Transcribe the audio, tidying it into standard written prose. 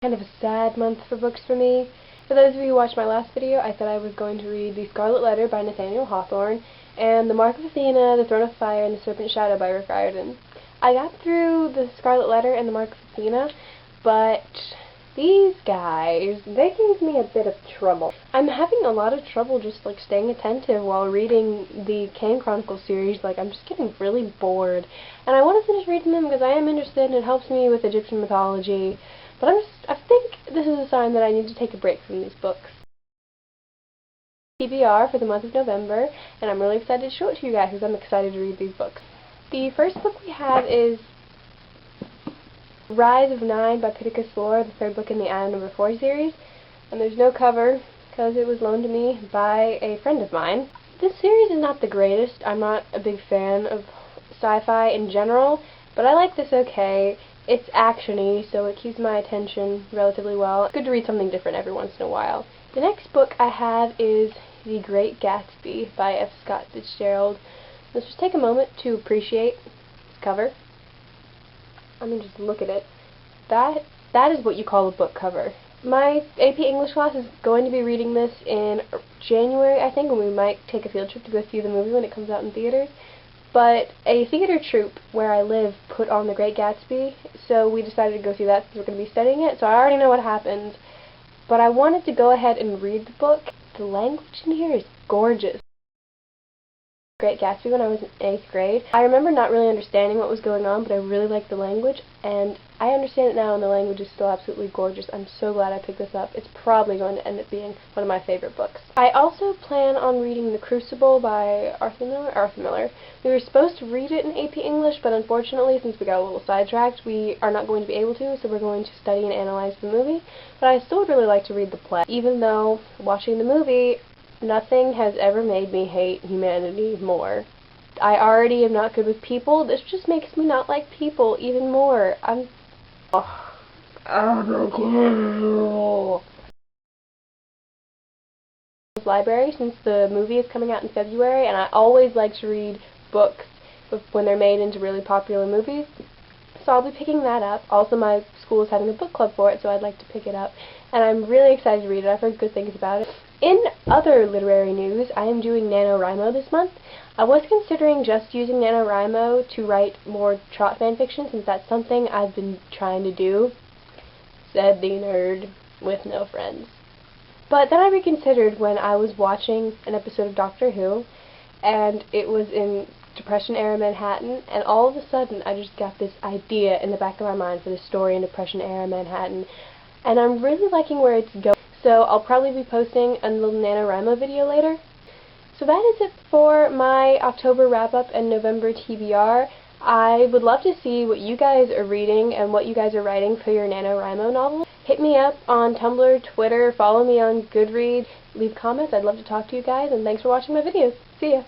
Kind of a sad month for books for me. For those of you who watched my last video, I said I was going to read The Scarlet Letter by Nathaniel Hawthorne and The Mark of Athena, The Throne of Fire, and The Serpent's Shadow by Rick Riordan. I got through The Scarlet Letter and The Mark of Athena, but these guys, they gave me a bit of trouble. I'm having a lot of trouble just staying attentive while reading the Kane Chronicles series. I'm just getting really bored. And I want to finish reading them because I am interested and it helps me with Egyptian mythology. But I think this is a sign that I need to take a break from these books. TBR for the month of November, and I'm really excited to show it to you guys because I'm excited to read these books. The first book we have is Rise of 9 by Pittacus Lore, the third book in the Island Number 4 series, and there's no cover because it was loaned to me by a friend of mine. This series is not the greatest. I'm not a big fan of sci-fi in general, but I like this okay. It's action-y, so it keeps my attention relatively well. It's good to read something different every once in a while. The next book I have is The Great Gatsby by F. Scott Fitzgerald. Let's just take a moment to appreciate this cover. I mean, just look at it. That is what you call a book cover. My AP English class is going to be reading this in January, I think, and we might take a field trip to go see the movie when it comes out in theaters. But a theater troupe where I live put on The Great Gatsby, so we decided to go see that since we're going to be studying it, so I already know what happens. But I wanted to go ahead and read the book. The language in here is gorgeous. Great Gatsby when I was in 8th grade. I remember not really understanding what was going on, but I really liked the language, and I understand it now, and the language is still absolutely gorgeous. I'm so glad I picked this up. It's probably going to end up being one of my favorite books. I also plan on reading The Crucible by Arthur Miller. We were supposed to read it in AP English, but unfortunately, since we got a little sidetracked, we are not going to be able to, so we're going to study and analyze the movie. But I still would really like to read the play, even though watching the movie, nothing has ever made me hate humanity more. I already am not good with people. This just makes me not like people even more. Library since the movie is coming out in February, and I always like to read books when they're made into really popular movies. So I'll be picking that up. Also, my school is having a book club for it, so I'd like to pick it up. And I'm really excited to read it. I've heard good things about it. In other literary news, I am doing NaNoWriMo this month. I was considering just using NaNoWriMo to write more Trot fanfiction, since that's something I've been trying to do. Said the nerd with no friends. But then I reconsidered when I was watching an episode of Doctor Who, and it was in Depression-era Manhattan, and all of a sudden I just got this idea in the back of my mind for the story in Depression-era Manhattan, and I'm really liking where it's going, so I'll probably be posting a little NaNoWriMo video later. So that is it for my October wrap-up and November TBR. I would love to see what you guys are reading and what you guys are writing for your NaNoWriMo novels. Hit me up on Tumblr, Twitter, follow me on Goodreads, leave comments. I'd love to talk to you guys, and thanks for watching my videos. See ya!